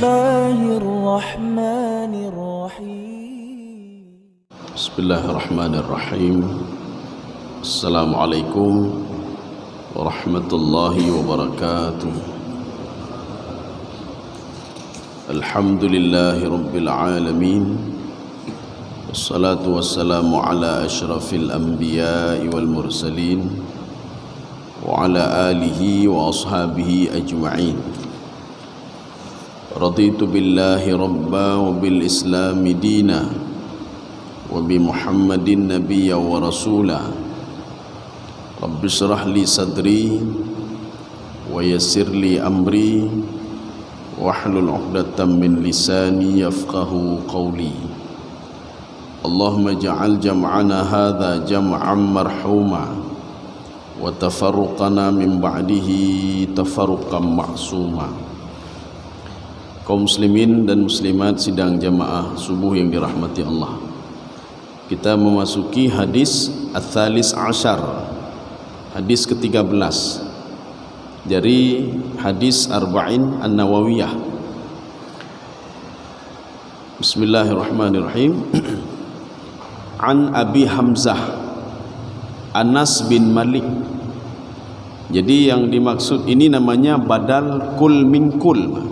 Bismillahirrahmanirrahim. Assalamualaikum warahmatullahi wabarakatuh. Alhamdulillahi rabbil alamin. Wassalatu wassalamu ala ashrafil anbiya'i wal mursalin wa ala alihi wa ashabihi ajma'in. Raditu billahi rabba wa bil islami dina wa bi muhammadin nabiyya wa rasula. Rabbi shrah li sadri wa yassir li amri wahlul 'uqdatam min lisani yafqahu qawli. Allahumma ja'al jam'ana hadha jam'an marhuma wa tafarruqana min ba'dihi tafarruqan ma'suma. Kaum muslimin dan muslimat sidang jamaah subuh yang dirahmati Allah, kita memasuki hadis Ats-Tsalis Asyar, hadis ke-13 dari hadis Arba'in An-Nawawiyah. Bismillahirrahmanirrahim. An Abi Hamzah Anas bin Malik. Jadi yang dimaksud ini namanya badal kul min kul.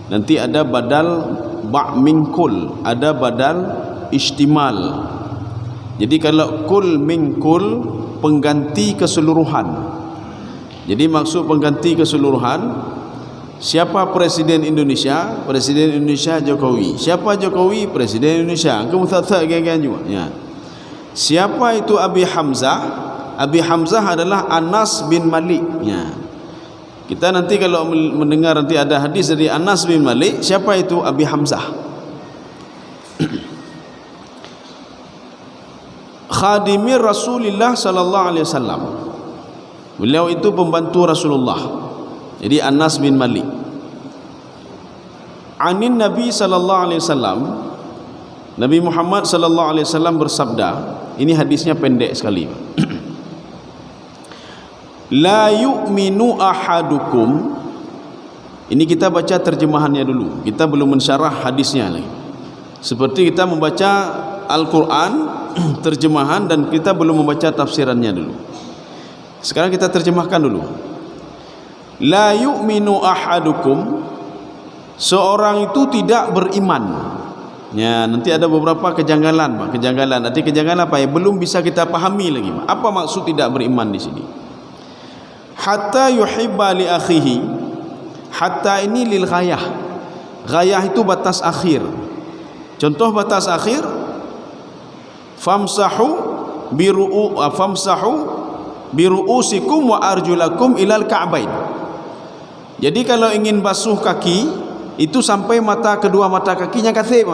Nanti ada badal ba' min kul, ada badal istimal. Jadi kalau kul min kul, pengganti keseluruhan. Jadi maksud pengganti keseluruhan, siapa Presiden Indonesia? Presiden Indonesia Jokowi. Siapa Jokowi? Presiden Indonesia. Kamu tak gaya juga. Ya. Siapa itu Abi Hamzah? Abi Hamzah adalah Anas bin Malik. Ya. Kita nanti kalau mendengar nanti ada hadis dari Anas bin Malik, siapa itu Abi Hamzah? Khadimir Rasulullah sallallahu alaihi wasallam. Beliau itu pembantu Rasulullah. Jadi Anas bin Malik. Anin Nabi sallallahu alaihi wasallam, Nabi Muhammad sallallahu alaihi wasallam bersabda, ini hadisnya pendek sekali. La yu'minu ahadukum. Ini kita baca terjemahannya dulu. Kita belum mensyarah hadisnya lagi. Seperti kita membaca Al-Quran terjemahan dan kita belum membaca tafsirannya dulu. Sekarang kita terjemahkan dulu. La yu'minu ahadukum, seorang itu tidak beriman. Ya, nanti ada beberapa kejanggalan, Pak. Kejanggalan. Nanti kejanggalan apa ya? Belum bisa kita pahami lagi, Pak. Apa maksud tidak beriman di sini? Hatta yuhibba li akhihi. Hatta ini lil ghayah. Ghayah itu batas akhir. Contoh batas akhir, famsahu biru'usikum wa arjulakum ilal ka'bain. Jadi kalau ingin basuh kaki itu sampai kedua mata kakinya kathib.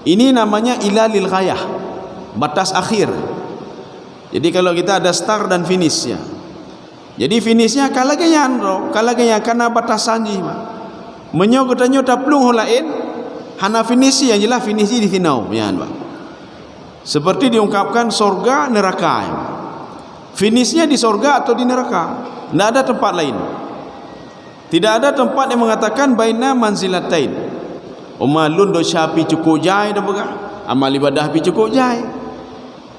Ini namanya ilalil ghayah, batas akhir. Jadi kalau kita ada start dan finish ya. Jadi finishnya kalagyan karena batasan ji. Menyogotanyo taplung lain hana finish yang jelas finish di sinau ya, Pak. Seperti diungkapkan sorga neraka. Finishnya di sorga atau di neraka. Tidak ada tempat lain. Tidak ada tempat yang mengatakan baina manzilatain. Umalun do syapi cukup jai dah begah. Amal ibadah pi cukup jai.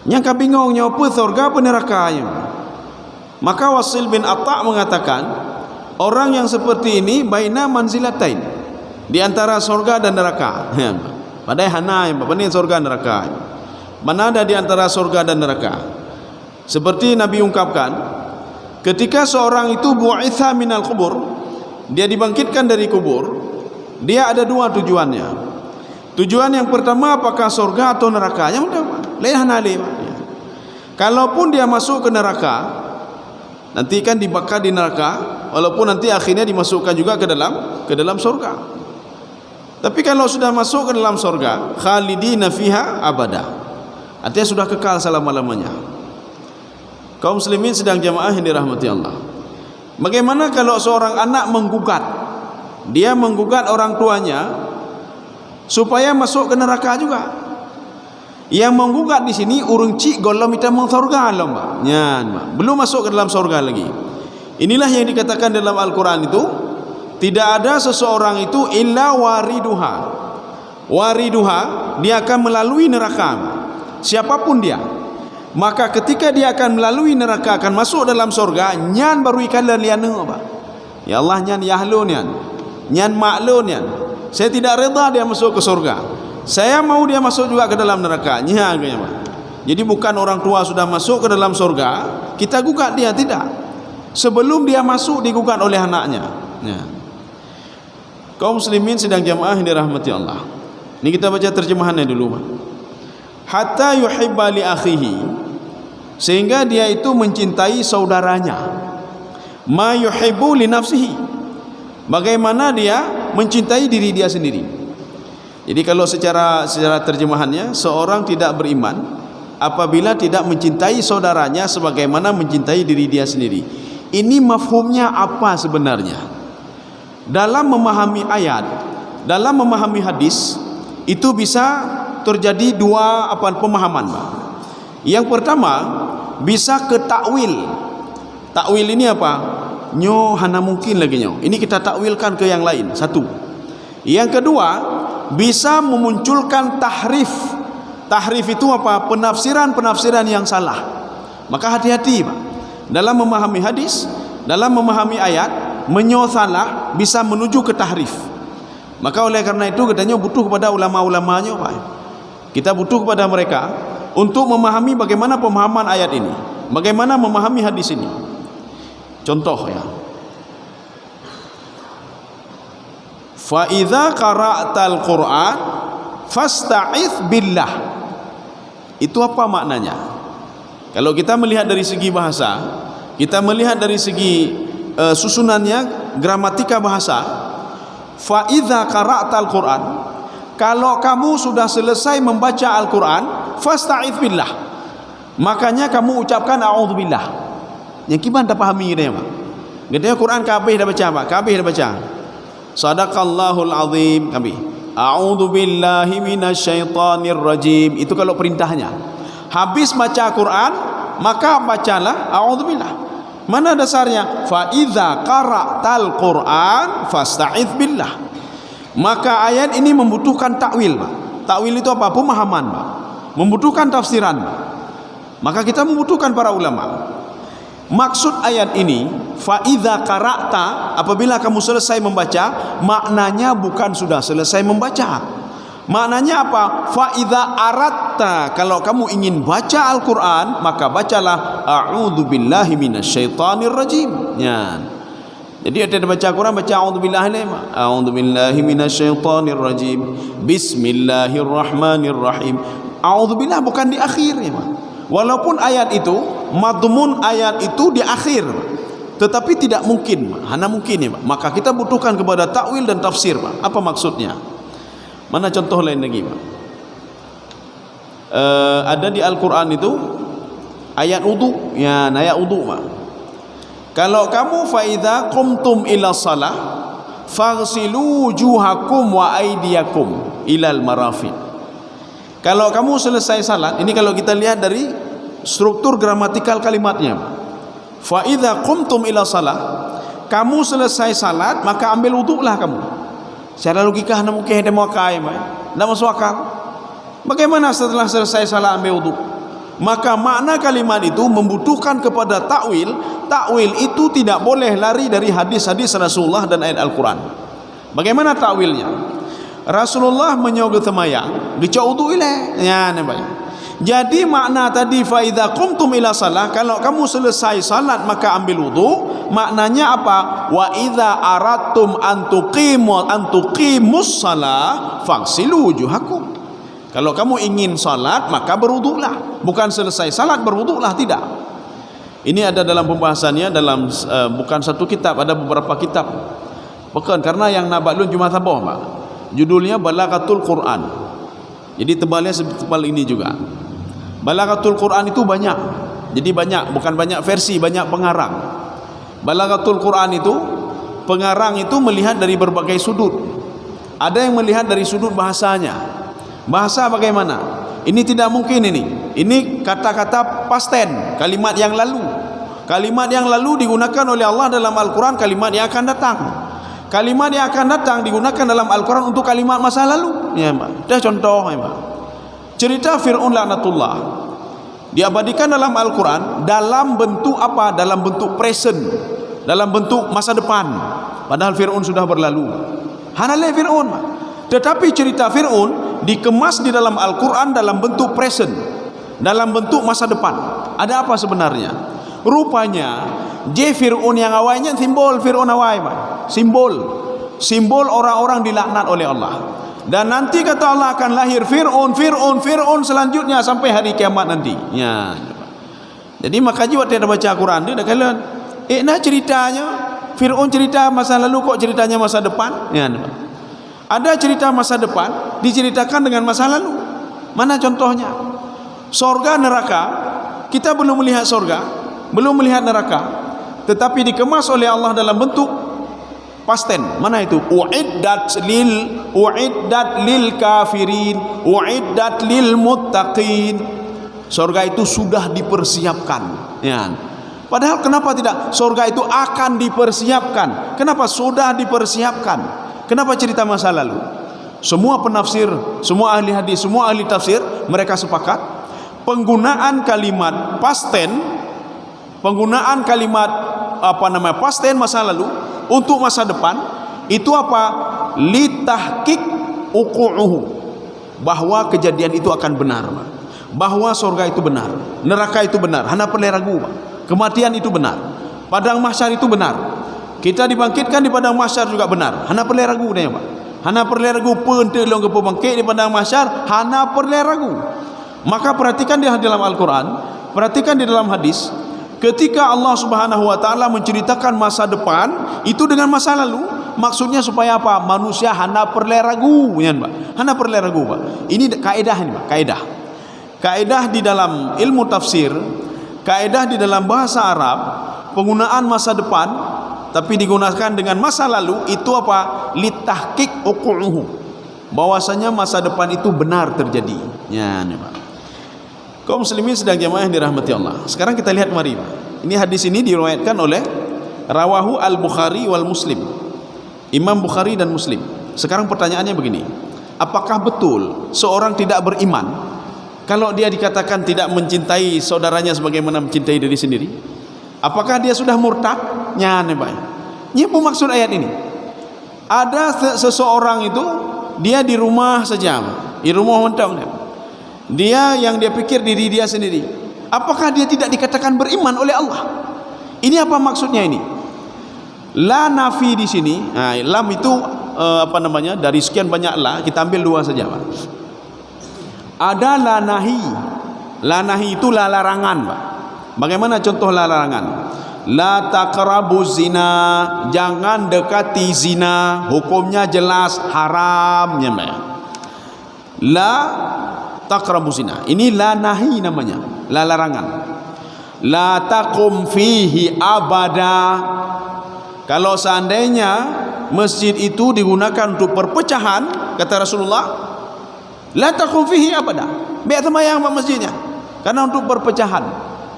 Yang kabingung nyopo sorga apa neraka ya. Maka Wasil bin Atta mengatakan, orang yang seperti ini baina manzilatain, di antara sorga dan neraka. Padahal hana yang apa sorga neraka. Mana ada di antara sorga dan neraka? Seperti Nabi ungkapkan, ketika seorang itu bu'itha minal kubur, dia dibangkitkan dari kubur, dia ada dua tujuannya. Tujuan yang pertama apakah sorga atau neraka? Yang udah lain hana lain. Kalaupun dia masuk ke neraka, nanti kan dibakar di neraka, walaupun nanti akhirnya dimasukkan juga ke dalam surga. Tapi kalau sudah masuk ke dalam surga, khalidina fiha abada, artinya sudah kekal selama-lamanya. Kaum muslimin sedang jamaah yang dirahmati Allah. Bagaimana kalau seorang anak menggugat? Dia menggugat orang tuanya supaya masuk ke neraka juga. Yang menggugat di sini urung cik golom ita mong surga lomba. Nyan, belum masuk ke dalam surga lagi. Inilah yang dikatakan dalam Al-Quran itu, Tidak ada seseorang itu illa wariduha. Wariduha, dia akan melalui neraka. Siapapun dia. Maka ketika dia akan melalui neraka, akan masuk dalam surga, nyan baru ikalan liana apa? Ya Allah, nyan yahlun nyan. Nyan maklun nyan. Saya tidak reda dia masuk ke surga. Saya mau dia masuk juga ke dalam neraka. Nyaganya, Pak. Jadi bukan orang tua sudah masuk ke dalam surga, kita gugat dia, tidak. Sebelum dia masuk digugat oleh anaknya. Ya. Kaum muslimin sedang jamaah yang dirahmati Allah. Ini kita baca terjemahannya dulu, Pak. Hatta yuhibba li akhihi, sehingga dia itu mencintai saudaranya. Ma yuhibbu li nafsihi, bagaimana dia mencintai diri dia sendiri. Jadi kalau secara terjemahannya, seorang tidak beriman apabila tidak mencintai saudaranya sebagaimana mencintai diri dia sendiri. Ini mafhumnya apa sebenarnya? Dalam memahami ayat, dalam memahami hadis, itu bisa terjadi dua pemahaman. Yang pertama, bisa ke takwil. Takwil ini apa? Nyo hana mungkin lagi nyo. Ini kita takwilkan ke yang lain. Satu. Yang kedua, bisa memunculkan tahrif. Tahrif itu apa? Penafsiran yang salah. Maka hati-hati, Pak. Dalam memahami hadis, dalam memahami ayat, menyo salah bisa menuju ke tahrif. Maka oleh karena itu katanya butuh kepada ulama-ulamanya, Pak. Kita butuh kepada mereka untuk memahami bagaimana pemahaman ayat ini, bagaimana memahami hadis ini. Contoh ya. Fa idza qara'tal Qur'an fasta'idz billah. Itu apa maknanya? Kalau kita melihat dari segi bahasa, kita melihat dari segi susunannya, gramatika bahasa, fa idza qara'tal Qur'an, kalau kamu sudah selesai membaca Al-Qur'an, fasta'idz billah, makanya kamu ucapkan a'udzubillah. Yang gimana pahami dia, Pak? Gedenya Quran kabeh dah baca, Pak. Kabeh dah baca. Sadaqallahul azim, kabeh. A'udzubillahi minasyaitonir rajim. Itu kalau perintahnya. Habis baca Quran, maka bacalah a'udzubillah. Mana dasarnya? Fa idza qara'tal Qur'an fasta'idz billah. Maka ayat ini membutuhkan takwil, Pak. Takwil itu apa? Pemahaman, Pak. Membutuhkan tafsiran, Pak. Maka kita membutuhkan para ulama. Maksud ayat ini, fa idza qara'ta, apabila kamu selesai membaca, maknanya bukan sudah selesai membaca. Maknanya apa? Fa idza aratta, kalau kamu ingin baca Al-Qur'an, maka bacalah a'udzubillahi minasyaitonir rajim. Ya. Jadi ada baca Quran, baca a'udzubillahi minasyaitonir rajim. Bismillahirrahmanirrahim. A'udzubillah bukan di akhir, ya, Pak. Walaupun ayat itu, madmun ayat itu di akhir, tetapi tidak mungkin, hanya mungkin, ya, Pak. Maka kita butuhkan kepada takwil dan tafsir, Pak. Apa maksudnya? Mana contoh lain lagi, Pak? Ada di Al-Quran itu ayat wudu, ya, ayat wudu, Pak. Kalau kamu faidha qumtum ila salah faghsilu wujuhakum wa aydiyakum ilal marafiq. Kalau kamu selesai salat, ini kalau kita lihat dari struktur gramatikal kalimatnya. Fa idza qumtum ila salah, kamu selesai salat maka ambil wuduklah kamu. Secara logika hanya mungkin ada muakai, tidak masuk akal. Bagaimana setelah selesai salat ambil wuduk? Maka makna kalimat itu membutuhkan kepada takwil. Takwil itu tidak boleh lari dari hadis-hadis Rasulullah dan ayat Al-Quran. Bagaimana takwilnya? Rasulullah menyogot semayang dicak wudu ile, ya, namanya. Jadi makna tadi fa idza qumtum ila salah, kalau kamu selesai salat maka ambil wudu, maknanya apa? Wa idza aradtum an tuqimus salah faghsilu wujuhakum. Kalau kamu ingin salat maka berwuduklah, bukan selesai salat berwuduklah, tidak. Ini ada dalam pembahasannya dalam bukan satu kitab, ada beberapa kitab. Bukan, karena yang nabaklun cuma sabah, Pak. Judulnya Balaghatul Quran. Jadi tebalnya setebal ini juga. Balaghatul Quran itu banyak. Jadi banyak, bukan banyak versi, banyak pengarang. Balaghatul Quran itu, pengarang itu melihat dari berbagai sudut. Ada yang melihat dari sudut bahasanya. Bahasa bagaimana? Ini tidak mungkin ini. Ini kata-kata past tense, kalimat yang lalu. Kalimat yang lalu digunakan oleh Allah dalam Al-Quran, kalimat yang akan datang. Kalimat yang akan datang digunakan dalam Al-Quran untuk kalimat masa lalu. Ya, Pak. Dah contoh, ya, Pak. Cerita Fir'aun laknatullah diabadikan dalam Al-Quran dalam bentuk apa? Dalam bentuk present, dalam bentuk masa depan. Padahal Fir'aun sudah berlalu. Hanalai Fir'aun. Tetapi cerita Fir'aun dikemas di dalam Al-Quran dalam bentuk present, dalam bentuk masa depan. Ada apa sebenarnya? Rupanya Fir'aun yang awalnya simbol Fir'aun awal, Pak. Simbol orang-orang dilaknat oleh Allah. Dan nanti kata Allah akan lahir Fir'aun selanjutnya sampai hari kiamat nanti. Ya. Jadi makanya waktu ada baca Al-Quran dia dah kalian nak ceritanya Fir'aun cerita masa lalu kok ceritanya masa depan? Ya. Ada cerita masa depan diceritakan dengan masa lalu. Mana contohnya? Sorga neraka, kita belum melihat sorga, belum melihat neraka, tetapi dikemas oleh Allah dalam bentuk past tense. Mana itu? Uiddat lil kafirin, uiddat lil muttaqin. Surga itu sudah dipersiapkan. Ya. Padahal kenapa tidak? Surga itu akan dipersiapkan. Kenapa sudah dipersiapkan? Kenapa cerita masa lalu? Semua penafsir, semua ahli hadis, semua ahli tafsir mereka sepakat penggunaan kalimat past tense, penggunaan kalimat past tense masa lalu untuk masa depan itu apa? Litahqiq uqu'uhu, bahwa kejadian itu akan benar, bahwa surga itu benar, neraka itu benar, hana perlu ragu, kematian itu benar, padang mahsyar itu benar, kita dibangkitkan di padang mahsyar juga benar, hana perlu ragu nih, Pak. Hana perlu ragu pente long ke bangkit di padang mahsyar, hana perlu ragu. Maka perhatikan di dalam Al-Quran, perhatikan di dalam hadis, ketika Allah Subhanahu wa taala menceritakan masa depan itu dengan masa lalu, maksudnya supaya apa? Manusia hana perlu ragu, ya, Pak. Hana perlu ragu, Pak. Ini kaidah ini, Pak. Kaidah di dalam ilmu tafsir, kaidah di dalam bahasa Arab, penggunaan masa depan tapi digunakan dengan masa lalu itu apa? Litahqiq uqu'uhu, bahwasanya masa depan itu benar terjadi. Ya, ini, Pak. Kaum muslimin sedang jamaah yang dirahmati Allah. Sekarang kita lihat mari, Pak. Ini hadis ini diriwayatkan oleh rawahu Al-Bukhari wal Muslim. Imam Bukhari dan Muslim. Sekarang pertanyaannya begini. Apakah betul seorang tidak beriman kalau dia dikatakan tidak mencintai saudaranya sebagaimana mencintai diri sendiri? Apakah dia sudah murtad? Nyane, Pak. Ini apa maksud ayat ini? Ada seseorang itu dia di rumah saja, di rumah mentang dia yang dia pikir diri dia sendiri. Apakah dia tidak dikatakan beriman oleh Allah? Ini apa maksudnya ini? La nafi di sini, nah, lam itu dari sekian banyak la, kita ambil dua saja, Pak. Ada la nahi. La nahi itu la larangan, Pak. Bagaimana contoh la larangan? La taqrabu zina, jangan dekati zina, hukumnya jelas haramnya, Pak. La taqrabu zina, ini la nahi namanya, la larangan. La taqum fihi abada, kalau seandainya masjid itu digunakan untuk perpecahan, kata Rasulullah, la taqum fihi abada, biar sembahyang masjidnya, karena untuk perpecahan,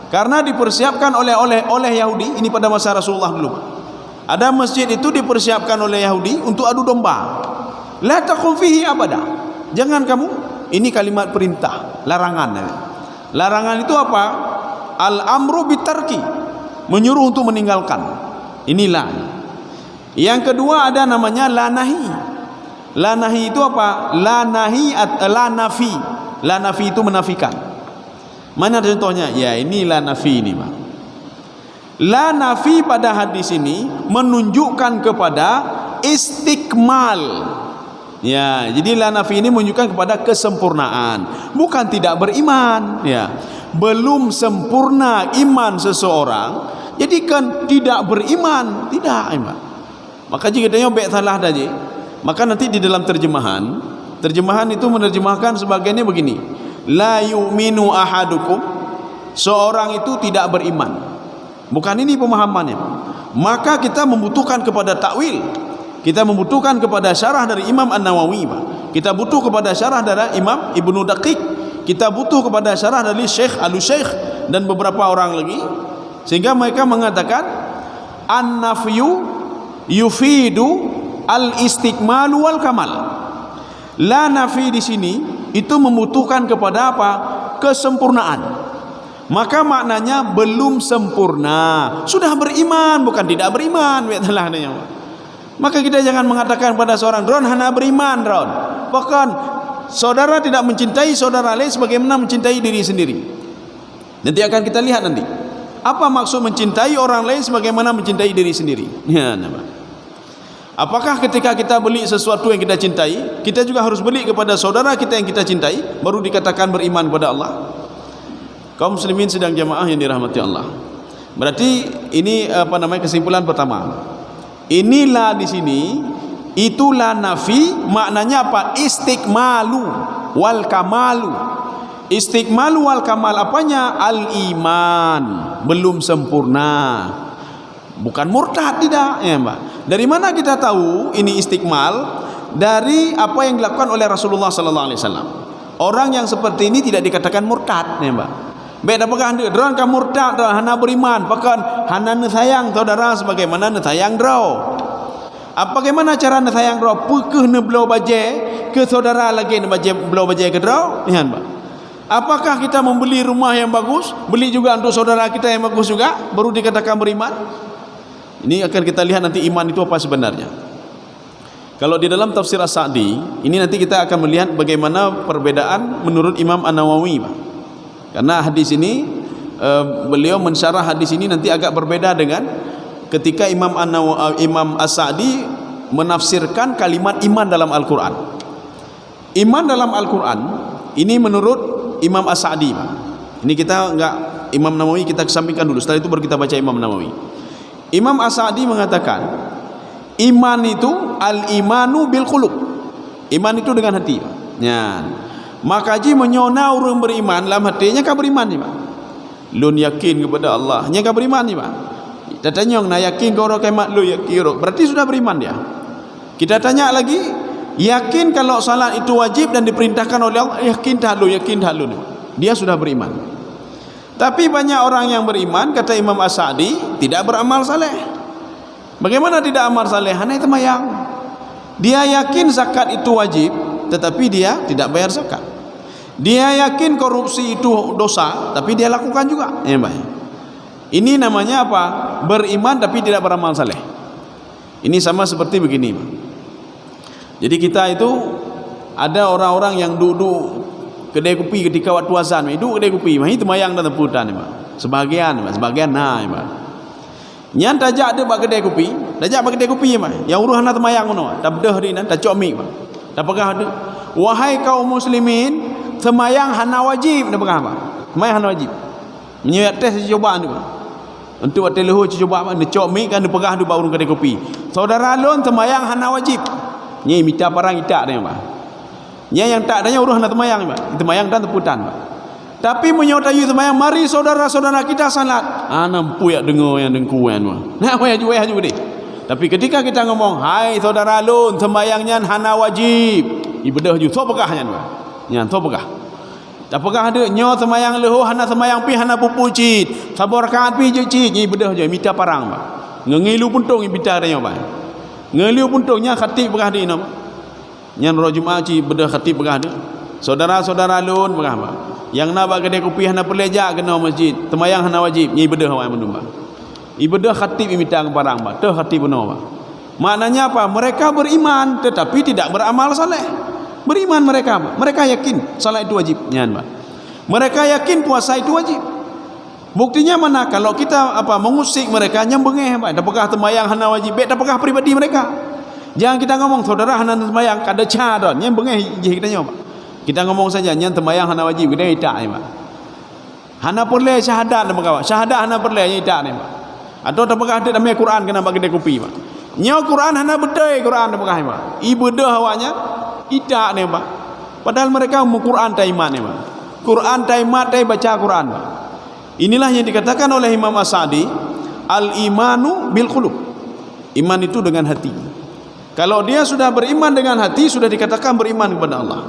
karena dipersiapkan oleh Yahudi. Ini pada masa Rasulullah dulu, ada masjid itu dipersiapkan oleh Yahudi untuk adu domba. La taqum fihi abada, jangan kamu. Ini kalimat perintah, larangan. Larangan itu apa? Al-amru bitarki, menyuruh untuk meninggalkan. Inilah. Yang kedua ada namanya la nahi. La nahi itu apa? La nahi la nafi. La nafi itu menafikan. Mana contohnya? Ya, ini la nafi ini, Pak. La nafi pada hadis ini menunjukkan kepada istikmal. Ya, jadi la nafi ini menunjukkan kepada kesempurnaan, bukan tidak beriman. Ya, belum sempurna iman seseorang, jadi kan tidak beriman, tidak iman. Maka jika dia nyobek salah tadi, maka nanti di dalam terjemahan itu menerjemahkan sebagainya begini: la yu'minu ahadukum, seorang itu tidak beriman. Bukan ini pemahamannya. Maka kita membutuhkan kepada takwil. Kita membutuhkan kepada syarah dari Imam An-Nawawi, Pak. Kita butuh kepada syarah dari Imam Ibnu Daqiq. Kita butuh kepada syarah dari Syekh Al-Syekh dan beberapa orang lagi, sehingga mereka mengatakan an-nafyu yufidu al-istiqmalu wal kamal. La nafi di sini itu membutuhkan kepada apa? Kesempurnaan. Maka maknanya belum sempurna. Sudah beriman, bukan tidak beriman. Maka kita jangan mengatakan pada seorang, "Ron, hana beriman, Ron." Bahkan saudara tidak mencintai saudara lain sebagaimana mencintai diri sendiri. Nanti akan kita lihat nanti. Apa maksud mencintai orang lain sebagaimana mencintai diri sendiri? Ya, apakah ketika kita beli sesuatu yang kita cintai, kita juga harus beli kepada saudara kita yang kita cintai, baru dikatakan beriman kepada Allah? Kaum muslimin sedang jamaah yang dirahmati Allah. Berarti ini kesimpulan pertama. Inilah di sini itulah nafi, maknanya apa? Istiqmalu wal kamalu. Istiqmalu wal kamal apanya? Al-iman, belum sempurna. Bukan murtad, tidak, ya Mbak. Dari mana kita tahu ini istiqmal? Dari apa yang dilakukan oleh Rasulullah sallallahu alaihi wasallam. Orang yang seperti ini tidak dikatakan murtad, ya Mbak. Baik apakah anda dorang ka murtad dah hana beriman, bahkan hana sayang saudara sebagaimana sayang draw. Apa bagaimana cara sayang draw? Pekeh ne belau baje ke saudara lagi ne baje belau baje ke draw? Ya Mbak. Apakah kita membeli rumah yang bagus, beli juga untuk saudara kita yang bagus juga, baru dikatakan beriman? Ini akan kita lihat nanti iman itu apa sebenarnya. Kalau di dalam tafsir As-Sa'di, ini nanti kita akan melihat bagaimana perbedaan menurut Imam An-Nawawi, Pak. Karena hadis ini beliau mensyarah hadis ini nanti agak berbeda dengan ketika Imam As-Sa'di menafsirkan kalimat iman dalam Al-Quran. Iman dalam Al-Quran ini menurut Imam As-Sa'di, Pak. Ini kita enggak Imam Nawawi kita kesampingkan dulu, setelah itu baru kita baca Imam Nawawi. Imam As-Sa'di mengatakan iman itu al-imanu bil qulub. Iman itu dengan hati. Ya. Maka ji menyona orang beriman dalam hatinya kau beriman ni, Pak. Lun yakin kepada Allah, nya kau beriman ni, Pak. Kita tanya nak yakin kau orang kiamat lu yakin, berarti sudah beriman dia. Kita tanya lagi, yakin kalau salat itu wajib dan diperintahkan oleh Allah, yakin tak lu, dia sudah beriman. Tapi banyak orang yang beriman, kata Imam As-Sa'di, tidak beramal saleh. Bagaimana tidak amal saleh? Hanya temayang. Dia yakin zakat itu wajib, tetapi dia tidak bayar zakat. Dia yakin korupsi itu dosa, tapi dia lakukan juga. Ya, Pak. Ini namanya apa? Beriman tapi tidak beramal saleh. Ini sama seperti begini, Pak. Jadi kita itu ada orang-orang yang duduk kedai kopi ketika waktu azan, duduk kedai kopi, mah itu mayang dan temputan, Pak. Sebagian nah, Pak. Nyan tajak ada bak kedai kopi, Pak. Yang uruh hana temayang ngono, tak bedah ri nan, tak cok mi, Pak. Tak pegah ada. Wahai kaum muslimin, semayang hana wajib, tak pegah, Pak. Semayang hana wajib. Menyuat tes cobaan tu, Pak. Untuk waktu leho cuba apa? Cok mi kan pegah du baru kedai kopi. Saudara lon semayang hana wajib. Nyi minta parang itak dia, Pak. Nya yang tak adanya uruh hana temayang, Pak. Temayang dan teputan, Pak. Tapi menyautai semayang, mari saudara-saudara kita salat. Nampu ya dengar yang dengkuan, Pak. Nah, juga deh. Tapi ketika kita ngomong, hai saudara lun, sembayangnya hana wajib, ibadah ju so pegahnya, Pak. Nya so pegah. Tak pegah ada nyo sembayang leho hana sembayang pi hana pupu cit. Sabar rakaat pi je cit, ibadah je minta parang, Pak. Ngengilu puntung minta dia, Pak. Ngengilu puntungnya khatib pegah dia, Pak. Nya ro Jumaat ci bedah khatib pegah dia. Saudara-saudara lun pegah, Pak. Yang nak bak kedai kopi hana perlejak kena masjid, sembayang hana wajib, nya ibadah awak menumba. Ibadah khatib minta parang, Pak. Teh khatib benar, Pak. Maknanya apa? Mereka beriman tetapi tidak beramal saleh. Beriman mereka, Pak. Mereka yakin salat itu wajib, nyan, Pak. Mereka yakin puasa itu wajib. Buktinya mana? Kalau kita mengusik mereka nyembengeh, Pak. Tak pegah sembayang hana wajib, tak pegah pribadi mereka. Jangan kita ngomong saudara hana sembayang kada cadon, nyembengeh je kita nyo, Pak. Kita ngomong saja nyan sembayang hana wajib, kita itak, Pak. Hana perle syahadat, Pak. Syahadat hana perle itak, Pak. Atau tak pegah ada namanya Quran kena bagi dia kopi, Pak. Nyo Quran hana bedai Quran tak pegah, Pak. Ibadah awaknya idak ni, Pak. Padahal mereka Quran ta iman ni, Pak. Quran ta iman ta baca Quran, Pak. Inilah yang dikatakan oleh Imam As-Sa'di, al-imanu bil qulub. Iman itu dengan hati. Kalau dia sudah beriman dengan hati, sudah dikatakan beriman kepada Allah.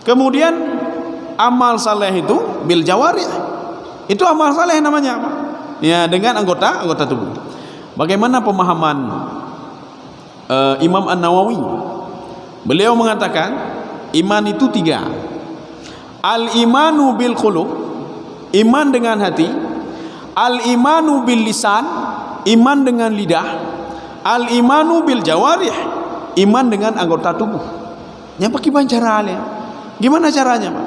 Kemudian amal saleh itu bil jawarih. Itu amal saleh namanya, Pak. Ya, dengan anggota tubuh. Bagaimana pemahaman Imam An-Nawawi. Beliau mengatakan iman itu 3. Al-imanu bil qulub, iman dengan hati. Al-imanu bil lisan, iman dengan lidah. Al-imanu bil jawarih, iman dengan anggota tubuh. Yang bagaimana caranya? Gimana caranya, Pak?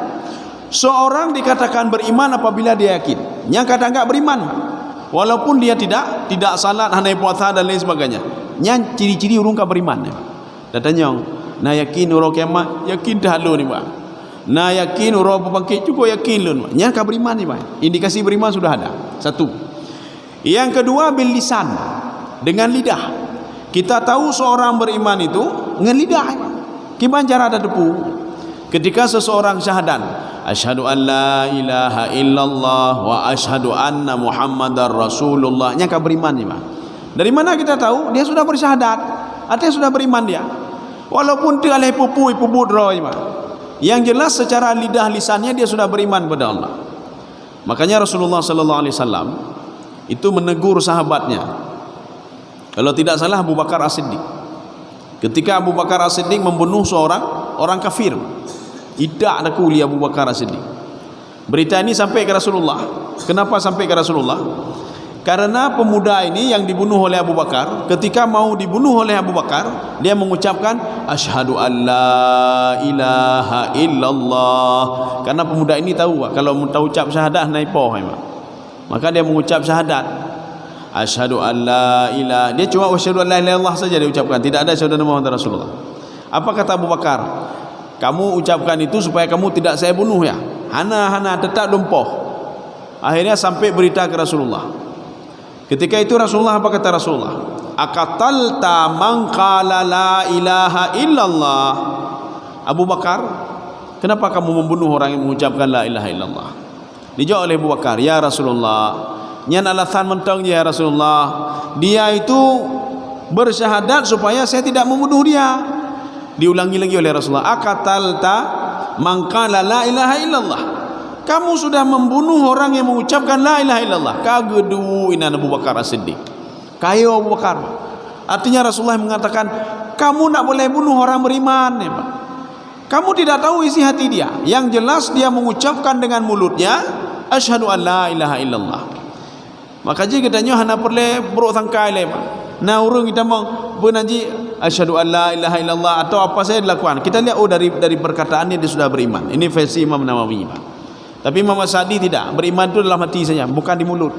Seorang dikatakan beriman apabila dia yakin. Yang kata enggak beriman, Pak. Walaupun dia tidak salat, hanya puasa dan lain sebagainya. Yang ciri-ciri orang ka beriman. Datanya, na yakin orang kiamat, yakin dah lu ni, Pak. Na yakin orang berbangkit juga yakin lu. Yang ka beriman ni, Pak. Indikasi beriman sudah ada. 1. Yang kedua bil lisan, dengan lidah. Kita tahu seorang beriman itu dengan lidah. Gimana cara ada depu? Ketika seseorang syahadat, asyhadu an la ilaha illallah wa asyhadu anna muhammadar rasulullah, nya ka beriman ni, Pak. Dari mana kita tahu? Dia sudah bersyahadat, artinya sudah beriman dia. Walaupun dia oleh pupui roh, Pak. Yang jelas secara lidah lisannya dia sudah beriman kepada Allah. Makanya Rasulullah sallallahu alaihi wasallam itu menegur sahabatnya. Kalau tidak salah Abu Bakar As-Siddiq. Ketika Abu Bakar As-Siddiq membunuh seorang orang kafir. Tidak ada kuli Abu Bakar As-Siddiq. Berita ini sampai ke Rasulullah. Kenapa sampai ke Rasulullah? Karena pemuda ini yang dibunuh oleh Abu Bakar, ketika mau dibunuh oleh Abu Bakar, dia mengucapkan asyhadu an la ilaha illallah. Karena pemuda ini tahu, kalau tahu ucap syahadah naipoh, maka dia mengucap syahadat. Asyhadu an la ilaha. Dia cuma asyhadu an la ilaha illallah saja dia ucapkan, tidak ada asyhadu anna Muhammadar Rasulullah. Apa kata Abu Bakar? Kamu ucapkan itu supaya kamu tidak saya bunuh ya. Hana tetap lumpuh. Akhirnya sampai berita ke Rasulullah. Ketika itu Rasulullah, apa kata Rasulullah? Aqatalta man qala la ilaha illallah. Abu Bakar, kenapa kamu membunuh orang yang mengucapkan la ilaha illallah? Dijawab oleh Abu Bakar, ya Rasulullah, nyan alasan mentang ya Rasulullah, dia itu bersyahadat supaya saya tidak membunuh dia. Diulangi lagi oleh Rasulullah, aqatalta man qala la ilaha illallah. Kamu sudah membunuh orang yang mengucapkan la ilaha illallah. Kagedu inan Abu Bakar As-Siddiq. Kayo Abu Bakar. Artinya Rasulullah mengatakan, kamu nak boleh bunuh orang beriman, ya, Pak. Kamu tidak tahu isi hati dia. Yang jelas dia mengucapkan dengan mulutnya asyhadu an la ilaha illallah. Maka jika katanya hana perle buruk sangkai le, Pak. Nah, orang kita mau benaji asyhadu an la ilaha illallah atau apa saya dilakukan. Kita lihat dari perkataannya dia sudah beriman. Ini versi Imam Nawawi, Pak. Tapi Imam As-Sa'di tidak. Beriman itu dalam hati saja, bukan di mulut.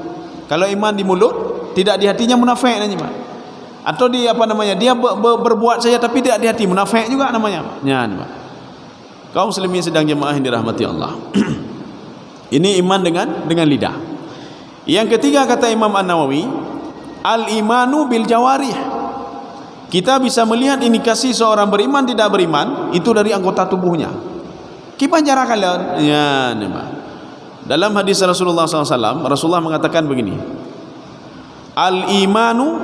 Kalau iman di mulut, tidak di hatinya, munafik namanya, Pak. Atau di apa namanya? Dia berbuat saja tapi tidak di hati, munafik juga namanya, Pak. Ya, Pak. Kaum muslimin sedang jemaah yang dirahmati Allah. Ini iman dengan lidah. Yang ketiga kata Imam An-Nawawi, al-imanu bil jawarih. Kita bisa melihat indikasi seorang beriman tidak beriman itu dari anggota tubuhnya. Gimana cara kalian? Ya, Pak. Dalam hadis Rasulullah SAW, Rasulullah mengatakan begini, al-imanu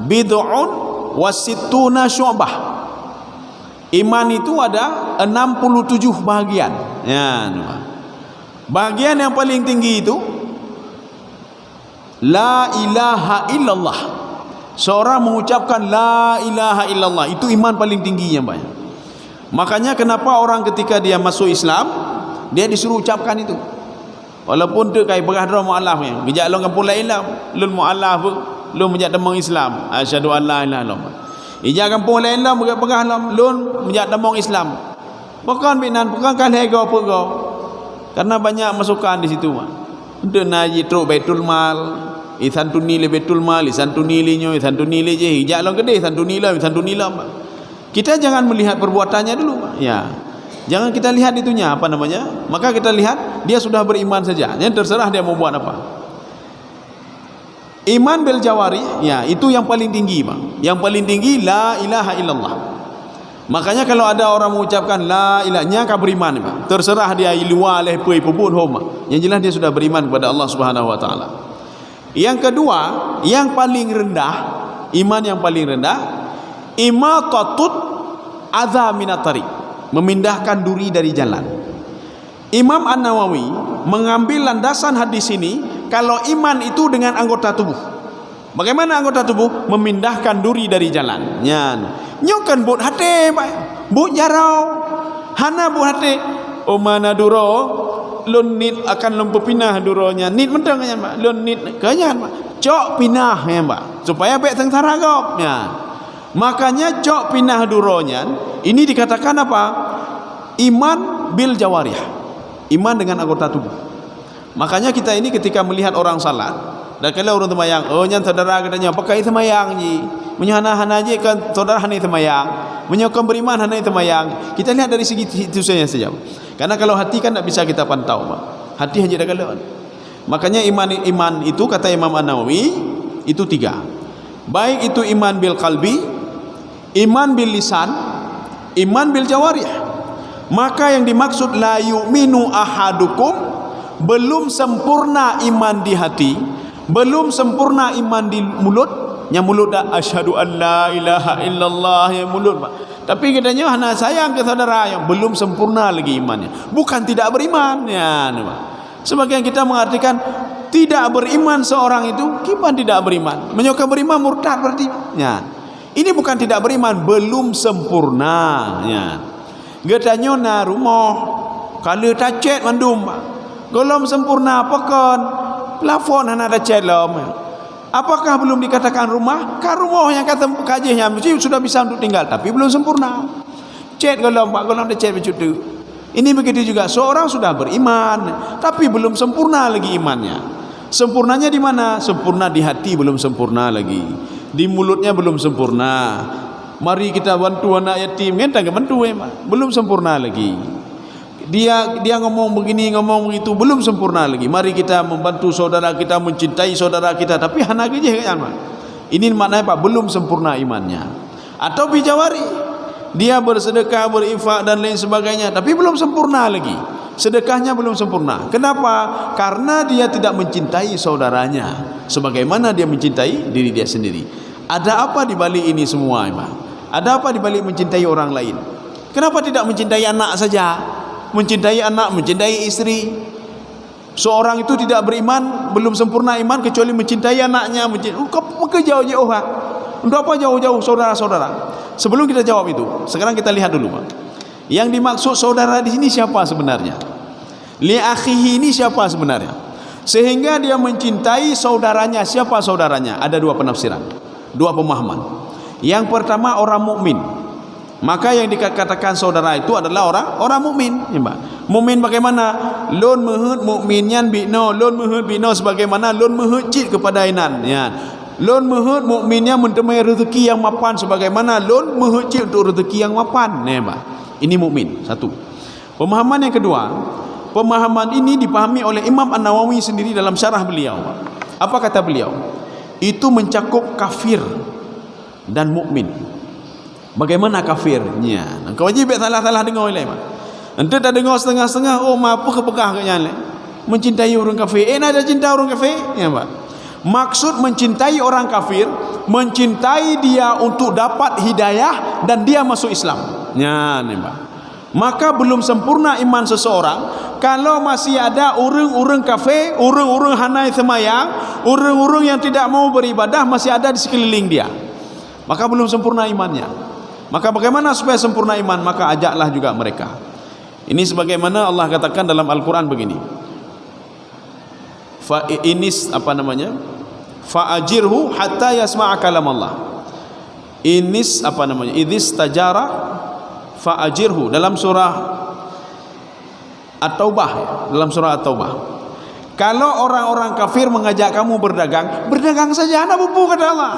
bid'un wasittuna syu'bah. Iman itu ada 67 bahagian. Ya, Pak. Bahagian yang paling tinggi itu la ilaha illallah. Seorang mengucapkan la ilaha illallah, itu iman paling tingginya, Pak. Makanya kenapa orang ketika dia masuk Islam, dia disuruh ucapkan itu. Walaupun tu kai berah dra mualaf nya. Bijak long kampung lain lah, lun mualaf, lun menjak demang Islam. Asyhadu an la ilaha illallah. Ija kampung lain lah berah lun menjak demang Islam. Bukan binan, bukan kan hego apa go. Karena banyak masukan di situ, Pak. Untuk naji truk Baitul Mal, isan tu nilai Baitul Mal, isan tu nilainya, isan tu nilai je. Ija long gede, isan tu nilai, Pak. Kita jangan melihat perbuatannya dulu, Pak. Ya. Jangan kita lihat itunya apa namanya. Maka kita lihat dia sudah beriman saja. Yang terserah dia mau buat apa. Iman bil jawari, ya, itu yang paling tinggi, Pak. Yang paling tinggi la ilaha illallah. Makanya kalau ada orang mengucapkan la ilahnya ka beriman, Pak. Terserah dia luar leh pui pun homa. Yang jelas dia sudah beriman kepada Allah Subhanahu wa taala. Yang kedua, yang paling rendah, iman yang paling rendah, imatatut adza minat tariq, memindahkan duri dari jalan. Imam An-Nawawi mengambil landasan hadis ini, kalau iman itu dengan anggota tubuh. Bagaimana anggota tubuh? Memindahkan duri dari jalan. Nyan. Nyokan but hati, but jarau. Hana but hati. Oh mana duro? Lun nit akan lempu pinah duronya. Nit mentang kan, Pak. Lun nit kanyan, Pak. Cok pinah ya, Pak. Supaya baik sengsara gop. Ya. Makanya cok pinah duronya ini dikatakan apa? Iman bil jawarih. Iman dengan anggota tubuh. Makanya kita ini ketika melihat orang salat, dan kalau orang semayang, oh nyan saudara katanya, pakai semayang ji. Menyahana-hana je kan saudara hana semayang. Menyokong beriman hana semayang. Kita lihat dari segi itu saja. Karena kalau hati kan tidak bisa kita pantau, Pak. Hati hanya ada kalau. Makanya iman itu kata Imam An-Nawawi itu 3. Baik itu iman bil qalbi, iman bil lisan, iman bil jawarih. Maka yang dimaksud la yu'minu ahadukum, belum sempurna iman di hati, belum sempurna iman di mulut. Yang mulut dah asyhadu an la ilaha illallah, yang mulut, Pak. Tapi katanya hana sayang ke saudara, yang belum sempurna lagi imannya. Bukan tidak beriman ya, Pak. Sebagian kita mengartikan tidak beriman seorang itu kipan tidak beriman. Menyokong beriman murtad berarti. Ya. Ini bukan tidak beriman, belum sempurna ya. Katanya na rumah kalau tacet mandum, belum sempurna apakah plafon hana tacet lom. Apakah belum dikatakan rumah? Kan rumah yang kata kajihnya mesti sudah bisa untuk tinggal, tapi belum sempurna. Cet golong, Pak, golong ada cet begitu. Ini begitu juga, seorang sudah beriman, tapi belum sempurna lagi imannya. Sempurnanya di mana? Sempurna di hati belum sempurna lagi. Di mulutnya belum sempurna. Mari kita bantu anak yatim, kita enggak bantu Pak. Belum sempurna lagi. Dia ngomong begini, ngomong begitu, belum sempurna lagi. Mari kita membantu saudara kita, mencintai saudara kita, tapi hana gejeh kan, Pak. Ini maknanya Pak, belum sempurna imannya. Atau bijawari, dia bersedekah, berinfak dan lain sebagainya, tapi belum sempurna lagi. Sedekahnya belum sempurna. Kenapa? Karena dia tidak mencintai saudaranya sebagaimana dia mencintai diri dia sendiri. Ada apa di balik ini semua, Pak? Ada apa di balik mencintai orang lain? Kenapa tidak mencintai anak saja? Mencintai anak, mencintai istri. Seorang itu tidak beriman, belum sempurna iman kecuali mencintai anaknya, maka jauh-jauh. Untuk apa jauh-jauh saudara-saudara? Sebelum kita jawab itu, sekarang kita lihat dulu, Pak. Yang dimaksud saudara di sini siapa sebenarnya? Li akhihi ini siapa sebenarnya? Sehingga dia mencintai saudaranya. Siapa saudaranya? Ada 2 penafsiran, 2 pemahaman. Yang pertama orang mukmin. Maka yang dikatakan saudara itu adalah orang mukmin, ya, Pak. Mukmin bagaimana? Lon meheut mukminyan bino, lon meheut bino sebagaimana lon meheut cit kepada inan, ya. Lon meheut mukminnya mentemui rezeki yang mapan sebagaimana lon meheut cit untuk rezeki yang mapan, ya, Pak. Ini mukmin, satu. Pemahaman yang kedua, pemahaman ini dipahami oleh Imam An-Nawawi sendiri dalam syarah beliau, Pak. Apa kata beliau? Itu mencakup kafir dan mukmin. Bagaimana kafirnya? Kau wajib salah-salah dengar oleh Pak. Ente tak dengar setengah-setengah, oh apa kepegah kenya le. Mencintai orang kafir. Ada cinta orang kafir? Ya, Pak. Maksud mencintai orang kafir, mencintai dia untuk dapat hidayah dan dia masuk Islam. Ya, nih, Pak. Maka belum sempurna iman seseorang kalau masih ada orang-orang kafir, orang-orang hanai semayang, orang-orang yang tidak mau beribadah masih ada di sekeliling dia. Maka belum sempurna imannya. Maka bagaimana supaya sempurna iman? Maka ajaklah juga mereka. Ini sebagaimana Allah katakan dalam Al-Quran begini. Fa'ajirhu hatta yasma'a kalam Allah. Idis tajara fa'ajirhu dalam surah At-Taubah, ya, dalam surah At-Taubah. Kalau orang-orang kafir mengajak kamu berdagang, berdagang saja, anak bubu kata Allah.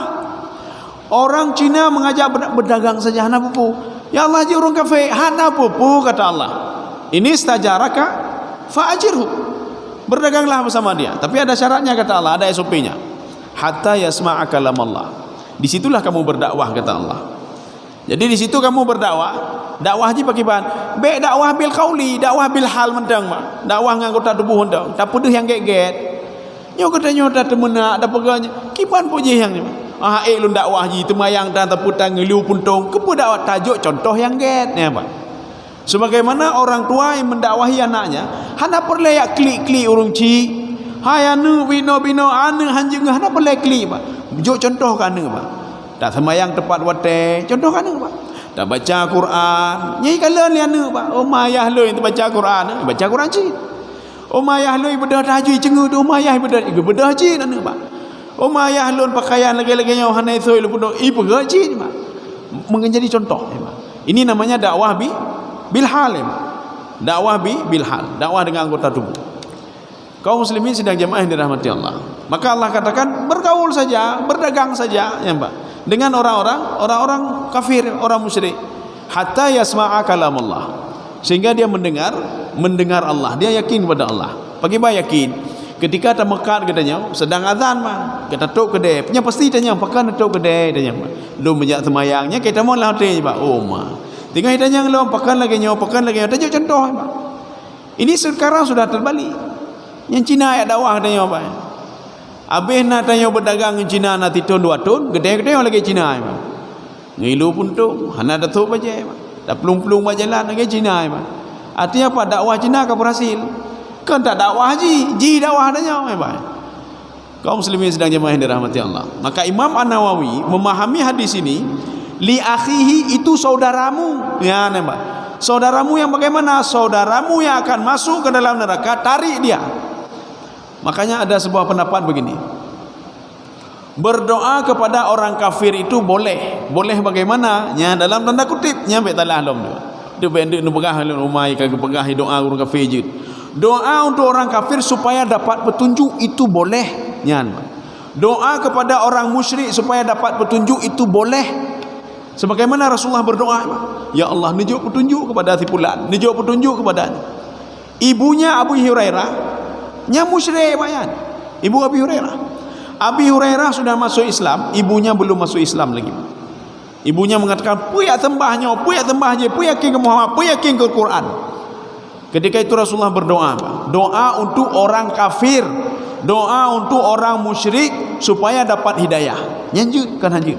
Orang Cina mengajak berdagang saja, hana pupu. Ya Allah, orang kafir hana pupu kata Allah. Ini stajaraka fa'ajirhu. Berdaganglah bersama dia. Tapi ada syaratnya kata Allah, ada SOP-nya. Hatta yasma'a kalam Allah. Disitulah kamu berdakwah kata Allah. Jadi di situ kamu berdakwah. Dakwah je pakai bahan. Baik dakwah bil qauli, dakwah bil hal mentang, Mak. Dakwah ngangkota tubuh mentang. Tak pedih yang get-get. Nyo katanya tak temenak, ada pegangnya. Kipan pun je yang ni. Lun dakwah ji temayang dan teputang ngeliu puntung kepu dakwah tajuk contoh yang get ya, Pak. Sebagaimana orang tua yang mendakwahi anaknya, hana perlu ya klik-klik urung ci. Hai anu bino anu hanjung hana perlu klik, Pak. Jok contoh kan apa? Tak sembahyang tepat waktu, contoh kan apa? Tak baca Quran. Nyai kala liana apa? Oh mayah lu yang baca Quran, baca Quran cik. Oh mayah lu bedah tahajud cengu tu, mayah bedah cik dan apa? Oh mayah lu pakaian lagi-lagi yang hanai soi lu pun ibu cik apa? Menjadi contoh. Ini namanya dakwah bil hal. Dakwah bil hal, dakwah dengan anggota tubuh. Kaum muslimin sedang jemaah yang dirahmati Allah. Maka Allah katakan bergaul saja, berdagang saja ya Pak, dengan orang-orang kafir, orang musyrik, hatta yasma'a kalam Allah, sehingga dia mendengar Allah, dia yakin kepada Allah. Bagaimana yakin? Ketika ta mekat katanya sedang azan mah, kita tok kedai, punya pasti tanya pakan tok kedai tanya. Lu menjak semayangnya kita mau lah tanya Pak. Oh mah. Tinggal tanya lu pakan lagi tanya contoh Pak. Ini sekarang sudah terbalik. Yang Cina ya dakwah tanya apa? Habis nak tanya berdagang dengan Cina nak tahun 2 tahun, gede-gede lagi Cina Pak. Ngilu pun tu, hana datuk baca Pak. Dah pelung-pelung jalan lagi Cina Pak. Artinya apa? Dakwah Cina ke berhasil? Kan tak dakwah ji dakwah tanya Pak. Kaum muslimin sedang jemaah yang dirahmati Allah. Maka Imam An-Nawawi memahami hadis ini, li akhihi itu saudaramu. Ya nampak. Saudaramu yang bagaimana? Saudaramu yang akan masuk ke dalam neraka, tarik dia. Makanya ada sebuah pendapat begini. Berdoa kepada orang kafir itu boleh. Boleh bagaimana? Ya dalam tanda kutip, nyampe talah lom tu. Dia pendek nu pegah umai kagak pegah doa orang kafir je. Doa untuk orang kafir supaya dapat petunjuk itu boleh. Ya. Doa kepada orang musyrik supaya dapat petunjuk itu boleh. Sebagaimana Rasulullah berdoa, ya Allah nunjuk petunjuk kepada si fulan, nunjuk petunjuk kepadanya. Ibunya Abu Hurairah nya musyrik bayan. Ibu Abi Hurairah. Abi Hurairah sudah masuk Islam, ibunya belum masuk Islam lagi. Ibunya mengatakan, "Puya sembahnya, puya sembah je, puya yakin ke Muhammad, puya yakin ke Quran." Ketika itu Rasulullah berdoa, doa untuk orang kafir, doa untuk orang musyrik supaya dapat hidayah. Nyanjut kan haji.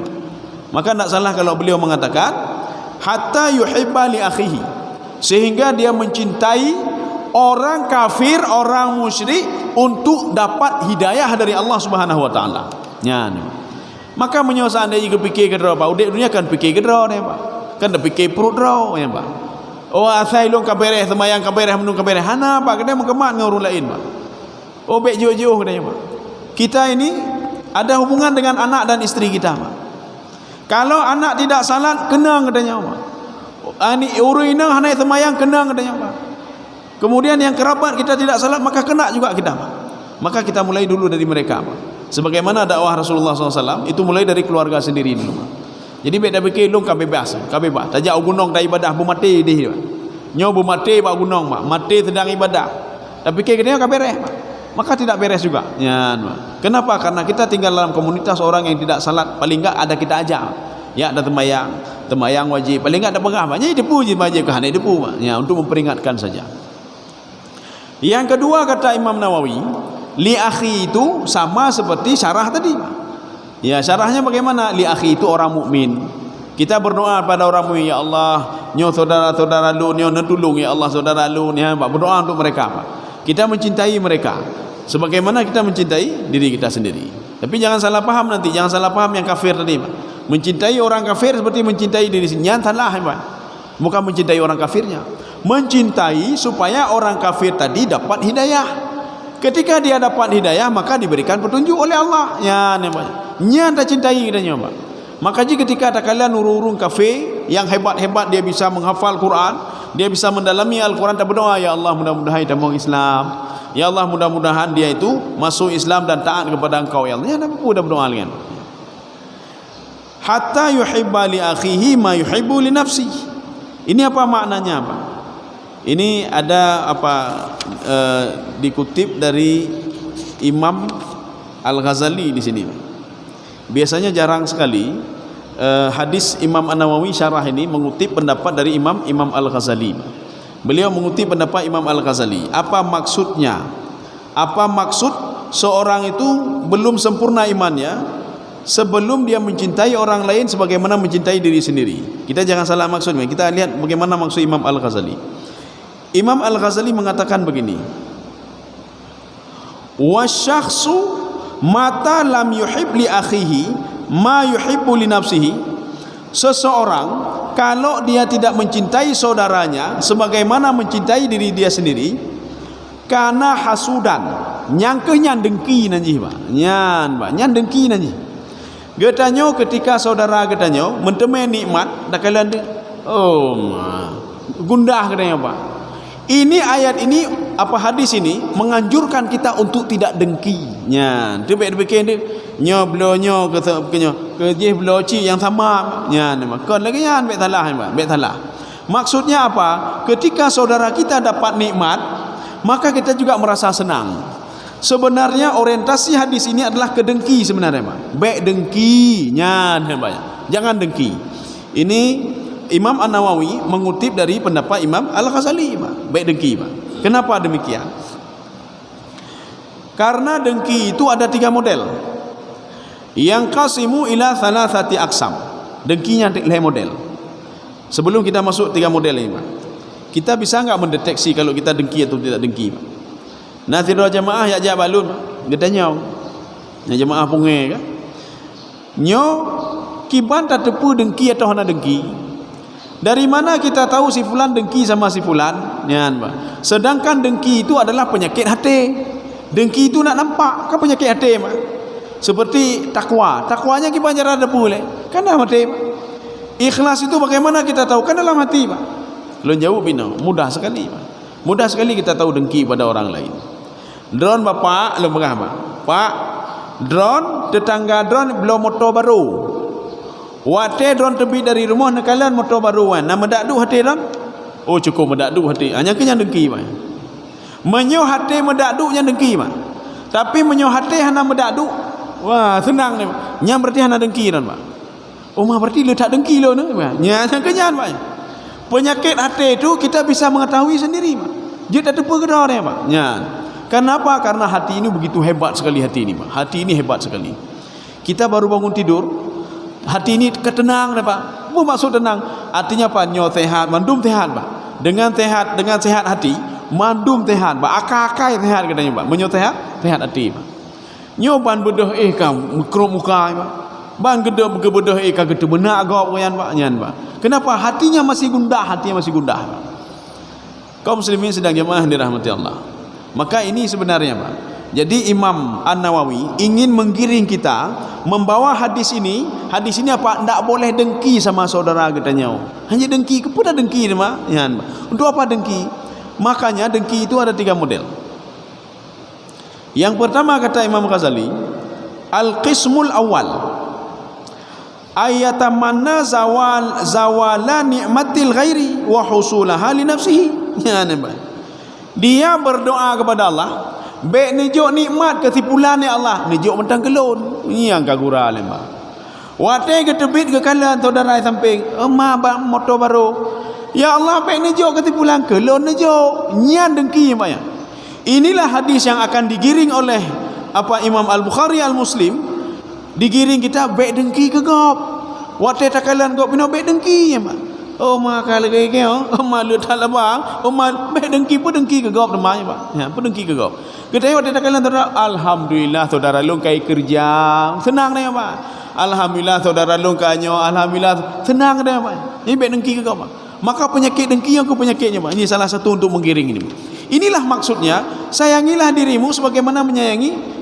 Maka tak salah kalau beliau mengatakan, hatta yuhibba li akhihi, sehingga dia mencintai orang kafir, orang musyrik untuk dapat hidayah dari Allah Subhanahu wa taala. Ya. Maka menyosaan dia juga fikir ke draw, Pak. Udik dunia kan fikir ke draw ni, Pak. Kan dah fikir perut draw ya, Pak. Oh asai long kabereh semayang kabereh menung kabereh. Hana Pak, kena mengemat dengan orang lain, Pak. Oh bek jauh-jauh katanya, Pak. Kita ini ada hubungan dengan anak dan isteri kita, Pak. Kalau anak tidak salat, kena katanya, Pak. Ani orang ini hana semayang kena katanya, Pak. Kemudian yang kerabat kita tidak salat, maka kena juga kita, Pak. Maka kita mulai dulu dari mereka, Pak. Sebagaimana dakwah Rasulullah SAW itu mulai dari keluarga sendiri dulu, Pak. Jadi beda fikir long kabebas, tajak gunung dah ibadah bu mati deh, Pak. Nyo bu mati pak gunung, Pak. Mati sedang ibadah. Tapi fikir dia kabereh, Pak. Maka tidak beres juga. Ya, Pak. Kenapa? Karena kita tinggal dalam komunitas orang yang tidak salat, paling enggak ada kita ajak. Ya ada temayang wajib, paling enggak ada pegah, Pak. Jadi depu je wajib ke hanai depu, Pak. Ya, untuk memperingatkan saja. Yang kedua kata Imam Nawawi, li akhi itu sama seperti syarah tadi. Ya, syarahnya bagaimana? Li akhi itu orang mukmin. Kita berdoa pada orang mukmin, ya Allah, nyo saudara-saudara lu, nyo netulung ya Allah saudara lu, ya Pak. Berdoa untuk mereka, Pak. Kita mencintai mereka sebagaimana kita mencintai diri kita sendiri. Tapi jangan salah paham nanti, jangan salah paham yang kafir tadi, Pak. Mencintai orang kafir seperti mencintai diri sendiri. Jangan salah, Pak. Bukan mencintai orang kafirnya. Mencintai supaya orang kafir tadi dapat hidayah. Ketika dia dapat hidayah, maka diberikan petunjuk oleh Allah. Ya, namanya. Nya tak cintai katanya, Pak. Maka jika ketika ada kalian urung-urung kafir yang hebat-hebat, dia bisa menghafal Quran, dia bisa mendalami Al-Quran, tak berdoa, ya Allah mudah-mudahan dia mau Islam. Ya Allah mudah-mudahan dia itu masuk Islam dan taat kepada Engkau, ya Allah. Ya, nampak mudah berdoa dengan. Hatta yuhibba li akhihi ma yuhibbu li nafsihi. Ini apa maknanya, Pak? Ini ada dikutip dari Imam Al-Ghazali di sini. Biasanya jarang sekali hadis Imam An-Nawawi syarah ini mengutip pendapat dari Imam Al-Ghazali. Beliau mengutip pendapat Imam Al-Ghazali. Apa maksudnya? Apa maksud seorang itu belum sempurna imannya sebelum dia mencintai orang lain sebagaimana mencintai diri sendiri? Kita jangan salah maksudnya. Kita lihat bagaimana maksud Imam Al-Ghazali. Imam Al-Ghazali mengatakan begini, wasyakhsu mata lam yuhib li akhihi ma yuhibbu li nafsihi, seseorang kalau dia tidak mencintai saudaranya sebagaimana mencintai diri dia sendiri, karena hasudan, nyangkanya dengki nanti ba, nyan dengki nanti. Getanyo ketika saudara getanyo mentemui nikmat, dah kalian dia, gundah katanya apa? Ini ayat ini apa hadis ini menganjurkan kita untuk tidak dengki. Nyan, tu baik bikin dia, nyo blonyo ke bloci yang sama. Nyan, kon lagi nyan baik salah. Maksudnya apa? Ketika saudara kita dapat nikmat, maka kita juga merasa senang. Sebenarnya orientasi hadis ini adalah kedengki sebenarnya, Pak. Baik dengki, jangan dengki. Ini Imam An-Nawawi mengutip dari pendapat Imam Al-Ghazali, Pak. Baik dengki, Pak. Kenapa demikian? Karena dengki itu ada 3 model. Yang qasimu ila thalathati aqsam. Dengkinya 3 model. Sebelum kita masuk 3 model ini, Pak, kita bisa enggak mendeteksi kalau kita dengki atau tidak dengki, Pak? Nathirul jamaah ya jabalun gedanya ya jamaah punge kan nyo kiban tak tepu dengki atau hana dengki. Dari mana kita tahu si fulan dengki sama si fulan? Nyan, Pak. Sedangkan dengki itu adalah penyakit hati. Dengki itu nak nampak kan penyakit hati, Pak. Seperti takwa. Takwanya kiban cara depu le. Kan dalam hati, Pak. Ikhlas itu bagaimana kita tahu? Kan dalam hati, Pak. Lo jawab bino, mudah sekali, Pak. Mudah sekali kita tahu dengki pada orang lain. Drone bapak lo mengah, Pak, drone tetangga drone belum motor baru. Wate drone terbit dari rumah nekalan motor baru kan. Nama dakdu hati drone? Oh cukup medakdu hati. Hanya kenyang dengki, Pak. Menyo hati medakdu yang dengki, Pak. Tapi menyo hati hana medakdu. Wah, senang ni, Pak. Nyam berarti hana dengki drone, Pak. Oh mah berarti lu tak dengki lo ni, Pak. Nyang kenyang, Pak. Penyakit hati itu kita bisa mengetahui sendiri, Pak. Dia tak terpa kedar ni, Pak. Nyang. Kenapa? Karena hati ini begitu hebat sekali, hati ini, Pak. Hati ini hebat sekali. Kita baru bangun tidur, hati ini ketenang, Pak. Apa maksud tenang? Artinya apa? Nyo sehat, mandum sehat, Pak. Dengan sehat hati, mandum sehat, Pak. Akak-akak sehat katanya, Pak. Menyo sehat hati, Pak. Nyo ban bedah kam mikro muka, Pak. Ban gede bedah ka gede benak agak yan, Pak. Nyan, Pak. Kenapa? Hatinya masih gundah, Pak. Kaum muslimin sedang jemaah dirahmati Allah. Maka ini sebenarnya, Pak. Jadi Imam An-Nawawi ingin menggiring kita membawa hadis ini apa? Tak boleh dengki sama saudara katanya. Hanya dengki, kepada dengki, Pak. Ya, untuk apa dengki? Makanya dengki itu ada 3 model. Yang pertama kata Imam Ghazali, al-qismul awal ayatamanna zawala ni'matil ghairi wa husulaha li nafsihi. Ya, Pak. Dia berdoa kepada Allah, baik nijuk nikmat kesimpulan ya Allah, nijuk mentang kelon. Ini yang kagura lembah. Wate ke tebit ke kalan saudara samping, emah bang motor baru. Ya Allah, baik nijuk kesimpulan kelon nijuk. Nyan dengki, Pak, ya. Inilah hadis yang akan digiring oleh Imam Al-Bukhari Al-Muslim, digiring kita baik dengki ke gop. Wate takalan gop pino baik dengki, ya, Pak. Oh maka lagi kau, malu tak labang, mal baik dengki pun dengki ke gop namanya, Pak. Ya, pun dengki ke gop. Kita waktu kalian saudara, alhamdulillah saudara lu kai kerja, senang dah, Pak. Alhamdulillah saudara lu kanyo, alhamdulillah senang dah, Pak. Ini baik dengki ke gop, Pak. Maka penyakit dengki yang penyakitnya, Pak. Ini salah satu untuk menggiring ini. Inilah maksudnya, sayangilah dirimu sebagaimana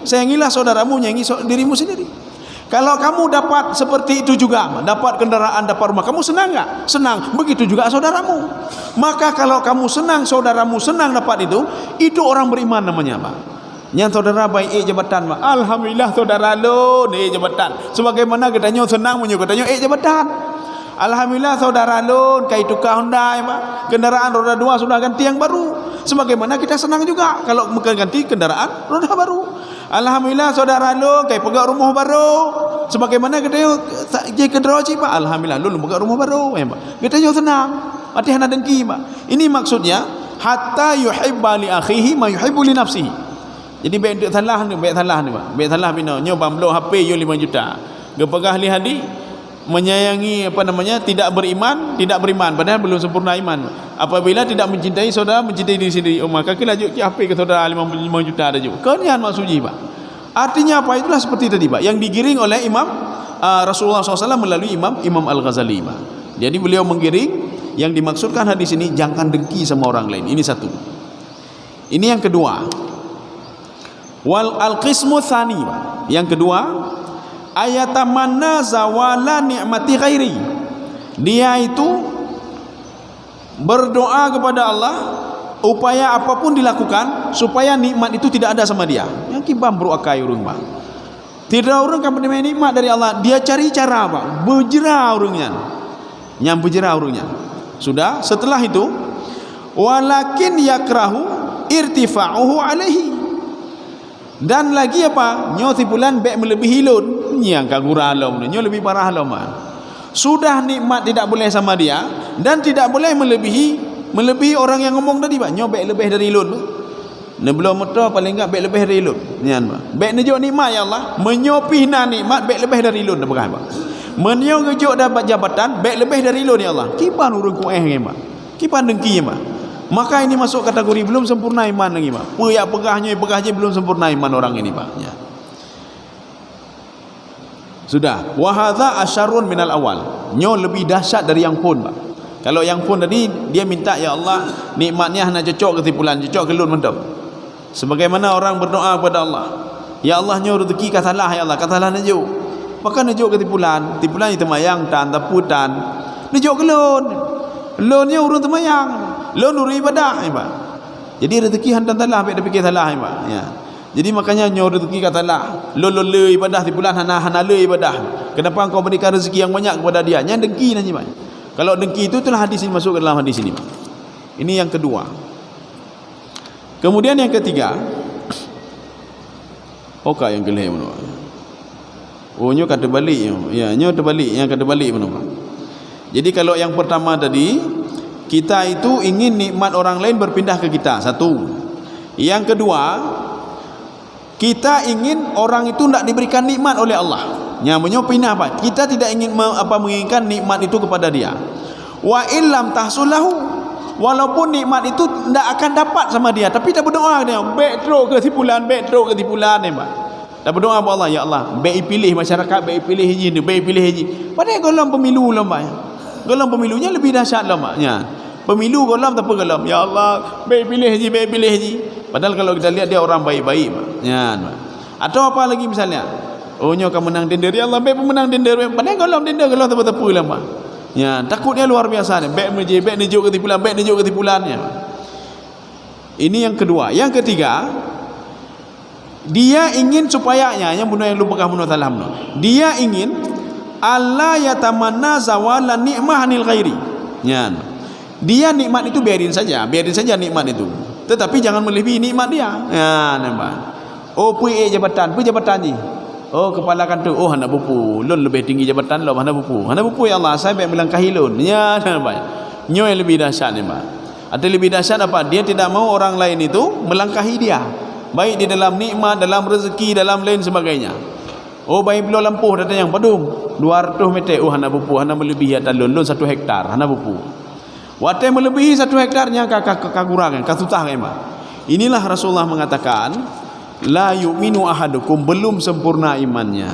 sayangilah saudaramu, menyayangi dirimu sendiri. Kalau kamu dapat seperti itu juga, dapat kendaraan, dapat rumah, kamu senang enggak? Senang. Begitu juga saudaramu. Maka kalau kamu senang, saudaramu senang dapat itu orang beriman namanya, Pak. Yang saudara baik jabatan, Pak. Alhamdulillah saudara lo jabatan. Sebagaimana katanya senang katanya jabatan. Alhamdulillah saudara lo kai tukar Hyundai, Pak. Kendaraan roda 2 sudah ganti yang baru. Sebagaimana kita senang juga kalau mengganti kendaraan roda baru. Alhamdulillah saudara lu kai pegang rumah baru. Sebagaimana katanya je kedroji, Pak. Alhamdulillah lu pegang rumah baru, ya, Pak. Katanya senang. Arti hana dengki, Pak. Ini maksudnya hatta yuhibba li akhihi ma yuhibbu li nafsihi. Jadi baik salah ni, Pak. Baik salah bino nyo bamblo HP yo 5 juta. Gepegah li hadi menyayangi tidak beriman padahal belum sempurna iman. Apabila tidak mencintai saudara, mencintai diri sendiri, maka kita laju HP ke saudara 5 juta ada juga. Kenian maksudnya, Pak. Artinya apa? Itulah seperti tadi Pak, yang digiring oleh Imam Rasulullah SAW melalui Imam Al-Ghazali Pak. Jadi beliau menggiring. Yang dimaksudkan hadis ini, jangan dengki sama orang lain. Ini satu. Ini yang kedua. Wal al-qismu tsani. Yang kedua, ayatamanna zawala ni'mati ghairi. Dia itu berdoa kepada Allah upaya apapun dilakukan supaya nikmat itu tidak ada sama dia. Yang kibam beruakai urang Pak. Tidak orang kan menerima nikmat dari Allah, dia cari cara Pak, berjerah urangnya. Nyam berjerah urangnya. Sudah, setelah itu walakin yakrahu irtifa'uhu alaihi. Dan lagi apa? Nyo tipulan baik melebihi lun. Yang kagura alam nyo lebih parah alam. Sudah nikmat tidak boleh sama dia dan tidak boleh melebihi orang yang ngomong tadi Pak. Nyo baik lebih dari lun. Ne belum motor paling enggak baik lebih dari lun. Nyan Pak. Baik nejo nikmat ya Allah, menyopi nikmat baik lebih dari lun apa Pak. Menyo gejuk dapat jabatan baik lebih dari lun ya Allah. Kipan urang kueh Pak. Kipan dengki Pak. Maka ini masuk kategori belum sempurna iman lagi Pak. Peyak pegahnya belum sempurna iman orang ini Pak. Ya. Sudah. Wa hadza asyarrun minal awal. Nyo lebih dahsyat dari yang pun Pak. Kalau yang pun tadi dia minta ya Allah nikmatnya hanya cocok ke tipulan, cocok ke lun mendam. Sebagaimana orang berdoa kepada Allah, ya Allah nyo rezeki katalah ya Allah, katalah nejo. Maka nejo ke tipulan itu mayang tan taputan. Nejo ke lun. Lunnya urun temayang. Lun urun ibadah ya Pak. Jadi rezeki hantan talah baik fikir salah ya Pak. Ya. Jadi makanya nyo rezeki katalah lun le ibadah tipulan hana le ibadah. Kenapa engkau berikan rezeki yang banyak kepada dia? Nya dengki nanti Pak. Kalau dengki itu itulah hadis ini masuk ke dalam hadis ini Pak. Ini yang kedua. Kemudian yang ketiga, oka yang kelih mana? Oh nyo kata balik ya, nyo terbalik, yang kata balik mana Pak? Jadi kalau yang pertama tadi, kita itu ingin nikmat orang lain berpindah ke kita, satu. Yang kedua, kita ingin orang itu tidak diberikan nikmat oleh Allah. Nyamunyo pindah Pak. Kita tidak ingin menginginkan nikmat itu kepada dia. Wa illam tahsulahu. Walaupun nikmat itu tidak akan dapat sama dia, tapi kita berdoa dia, baik teruk ke tipulan ni Pak. Kita berdoa kepada Allah, ya Allah, baik pilih masyarakat, baik pilih haji ni, baik pilih haji. Padahal golong pemilu lah Pak. Golong pemilunya lebih dahsyat lah Pak. Ya. Pemilu golong tak apa golong. Ya Allah, baik pilih haji. Padahal kalau kita lihat dia orang baik-baik Pak. Ya. Atau apa lagi misalnya? Oh nyo akan menang tender, ya Allah, baik pemenang tender. Padahal golong tender golong tak apa lah Pak. Ya, takutnya luar biasa ni. Baik nejuk ke tipulannya. Ini yang kedua. Yang ketiga, dia ingin supayanya yang bunuh yang lupa bunuh salam. Dia ingin Allah yatamanna zawala ni'mah anil ghairi. Ya. Dia nikmat itu biarin saja nikmat itu. Tetapi jangan melebihi nikmat dia. Ya, nampak. Oh, puih jabatan ni. Oh, kepala kantor. Oh, anak bupu. Lun lebih tinggi jabatan lo, anak bupu. Anak bupu ya Allah, saya baik melangkahi lun. Ya, nampak. Nyo yang lebih dahsyat ni, Pak. Atau lebih dahsyat apa? Dia tidak mau orang lain itu melangkahi dia. Baik di dalam nikmat, dalam rezeki, dalam lain sebagainya. Oh, baik belum lampuh datang yang padung 200 meter. Oh, anak bupu, anak melebihi atas lun 1 hektar, anak bupu. Watai melebihi 1 hektarnya kakurangan, kasutah kan, Pak. Inilah Rasulullah mengatakan, la yu'minu ahadukum, belum sempurna imannya.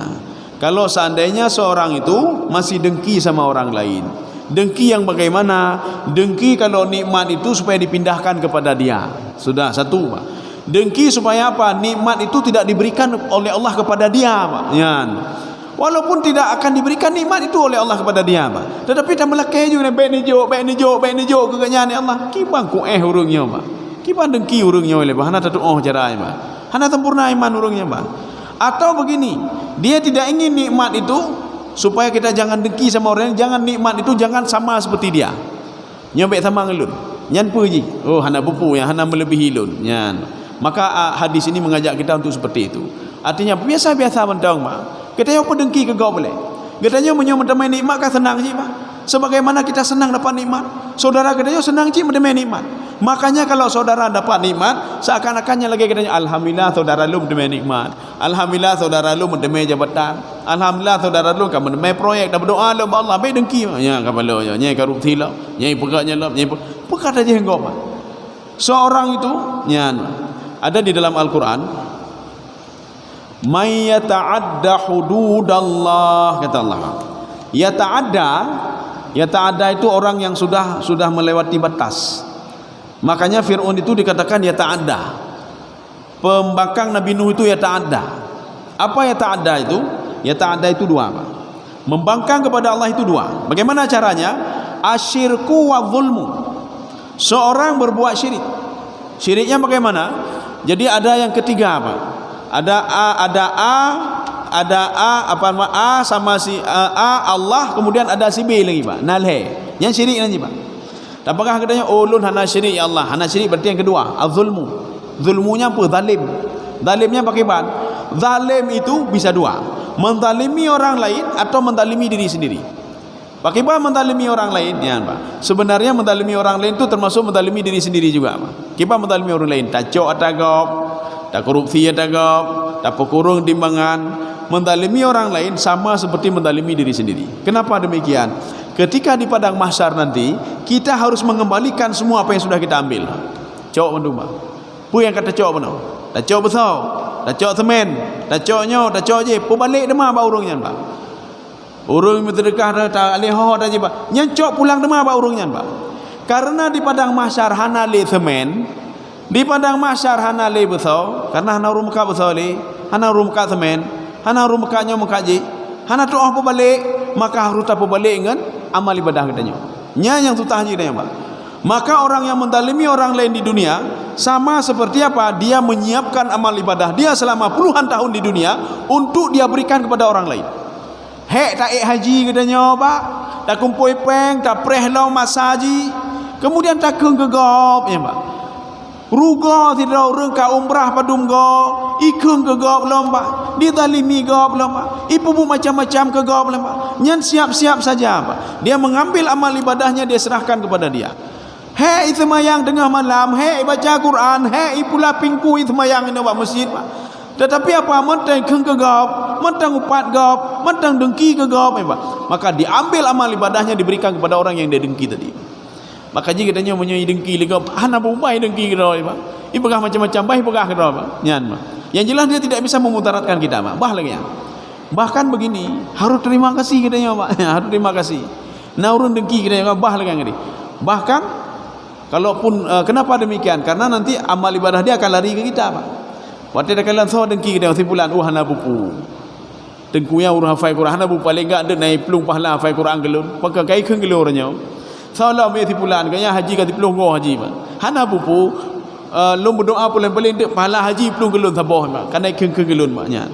Kalau seandainya seorang itu masih dengki sama orang lain. Dengki yang bagaimana? Dengki kalau nikmat itu supaya dipindahkan kepada dia. Sudah satu, Pak. Dengki supaya apa? Nikmat itu tidak diberikan oleh Allah kepada dia, Pak. Ya. Walaupun tidak akan diberikan nikmat itu oleh Allah kepada dia, Pak. Tetapi tak melakai juga baik nejo keganyan Allah. Kibang ku urungnya, Pak. Kibang dengki urungnya oleh Pak. Hana tatu cara Pak. Hana sempurna iman urungnya, Pak. Atau begini, dia tidak ingin nikmat itu supaya kita jangan dengki sama orang, jangan nikmat itu jangan sama seperti dia. Nyobek sama ngelun. Nyan puji. Oh, hana bupu yang hana melebihi lun. Nyan. Maka hadis ini mengajak kita untuk seperti itu. Artinya biasa-biasa mentang, Pak. Kita yang dengki ke kau boleh. Katanya menyomai nikmat kan senang sih, Pak. Sebagaimana kita senang dapat nikmat, saudara kita senang sih mendemai nikmat. Makanya kalau saudara dapat nikmat, seakan-akannya lagi katanya alhamdulillah saudara lu mendemai nikmat. Alhamdulillah saudara lu mendemai jabatan. Alhamdulillah saudara lu kan mendemai proyek, dah berdoa lu Allah baik dengki. Ya kapalo ya, nyai korupsi lah, nyai pegaknya lah, nyai pekat aja engkau, Pak. Seorang itu, ya, ada di dalam Al-Qur'an. may yata'adda hududallah, kata Allah. Yata'adda itu orang yang sudah melewati batas. Makanya Fir'aun itu dikatakan yata'adda. Pembangkang Nabi Nuh itu yata'adda. Apa yata'adda itu? Yata'adda itu dua, Pak. Membangkang kepada Allah itu dua. Bagaimana caranya? Asyirku wa zulmu. Seorang berbuat syirik. Syiriknya bagaimana? Jadi ada yang ketiga, Pak. Ada A sama si A Allah, kemudian ada si B lagi, Pak. Nalhe. Yang syirik nanti, Pak. Apakah katanya ulun hana syirik ya Allah? Hana syirik berarti yang kedua, az-zulmu. Zulmunya apa? Zalim. Zalimnya pakai ban. Zalim itu bisa dua. Menzalimi orang lain atau menzalimi diri sendiri. Pakai ban menzalimi orang lain, ya, Pak. Sebenarnya menzalimi orang lain itu termasuk menzalimi diri sendiri juga, Pak. Kita menzalimi orang lain, tak cok atagop, tak korupsi atagop, tak pekurung timbangan. Menzalimi orang lain sama seperti menzalimi diri sendiri. Kenapa demikian? Ketika di padang mahsyar nanti, kita harus mengembalikan semua apa yang sudah kita ambil. Cok menduma. Pu yang kata cok benar. Tak cok besar, tak cok semen, tak coknya, tak cok je. Pu balik demah ba urungnya, Pak. Urung bersedekah tak leho dah je, Pak. Nyencok pulang demah ba urungnya, Pak. Karena di padang mahsyar hana le semen, di padang mahsyar hana le besar, karena hana urung muka besar le, hana urung muka semen, hana urung mukanya muka je. Hana doa apa balik, maka harus apa balik dengan amal ibadah katanya. Nya yang tutahnya katanya, Pak. Maka orang yang menzalimi orang lain di dunia sama seperti apa? Dia menyiapkan amal ibadah dia selama puluhan tahun di dunia untuk dia berikan kepada orang lain. Hek tak haji katanya, Pak. Tak kumpul peng, tak prehlau masa haji. Kemudian tak gegop ya, Pak. Ruga tidak orang ka umrah padum go, ikung ke gop lomba, dizalimi gop lomba, ibu macam-macam ke gop lomba. Nyan siap-siap saja, Pak. Dia mengambil amal ibadahnya, dia serahkan kepada dia. Hei semayang tengah malam, hei baca Quran, hei pula pingku semayang ini buat masjid, Pak. Tetapi apa? Mentang ke gop, mentang upat gop, mentang dengki ke gop, Pak. Maka diambil amal ibadahnya diberikan kepada orang yang dia dengki tadi. Maka jika katanya menyoi dengki lega, hana berubah dengki ke dalam, Pak. Ibagah macam-macam baik ibagah ke dalam, Pak. Nyan, Pak. Yang jelas dia tidak bisa memudaratkan kita, Pak. Lagi ya. Bahkan begini, harus terima kasih katanya, Pak. Harus terima kasih. Naurun dengki katanya, lagi ngeri. Bahkan kalaupun kenapa demikian? Karena nanti amal ibadah dia akan lari ke kita, Pak. Waktu dia kalian so dengki katanya simpulan, hana buku. Dengkunya urang hafal Quran, hana buku paling enggak ada naik pelung pahala hafal Quran gelun. Pakai kai keung gelun orangnya. Salah me tipulan kaya haji ka tipulung go haji, Pak. Hana bupu lom berdoa paling dek pahala haji pelung gelun sabah, Pak. Kanai keung gelun, maknya.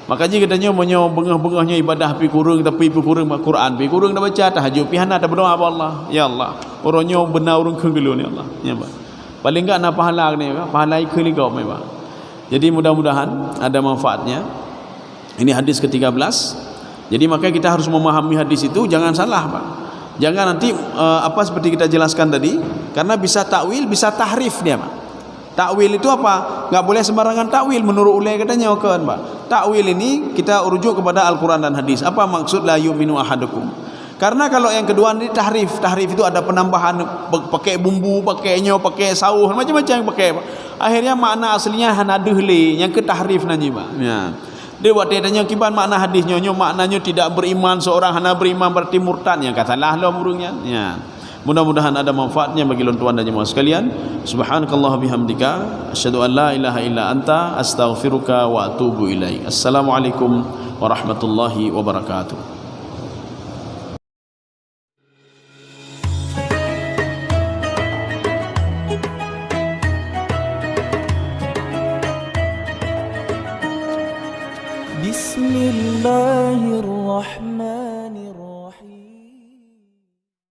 Maka ji katanya monyo bengah-bengahnya ibadah pi kurang tapi pi kurang Quran pi kurang dah baca tahajud pi hana dah berdoa apa Allah. Ya Allah. Orangnya benar urang keung gelun ya Allah. Ya, Pak. Paling enggak na pahala ni, Pak. Pahala ikut ni kau, Pak. Jadi mudah-mudahan ada manfaatnya. Ini hadis ke-13. Jadi makanya kita harus memahami hadis itu, jangan salah, Pak. Jangan nanti apa seperti kita jelaskan tadi, karena bisa takwil, bisa tahrif dia, Pak. Takwil itu apa? Enggak boleh sembarangan takwil menurut ulai katanya, kan, Pak. Takwil ini kita rujuk kepada Al-Qur'an dan hadis. Apa maksud la yu'minu ahadukum? Karena kalau yang kedua ini tahrif. Tahrif itu ada penambahan, pakai bumbu, pakainya, pakai sauh, macam-macam yang pakai, Pak. Akhirnya makna aslinya hana dehle, yang ke tahrif nanti, Pak. Ya. Dia buat dia tanya kiban makna hadisnya, maknanya tidak beriman seorang hana beriman berarti murtad, yang katalah lo burungnya. Ya. Mudah-mudahan ada manfaatnya bagi tuan dan jemaah sekalian. Subhanakallah bihamdika asyhadu an la ilaha illa anta astaghfiruka wa atubu ilaik. Assalamualaikum warahmatullahi wabarakatuh. بسم الله الرحمن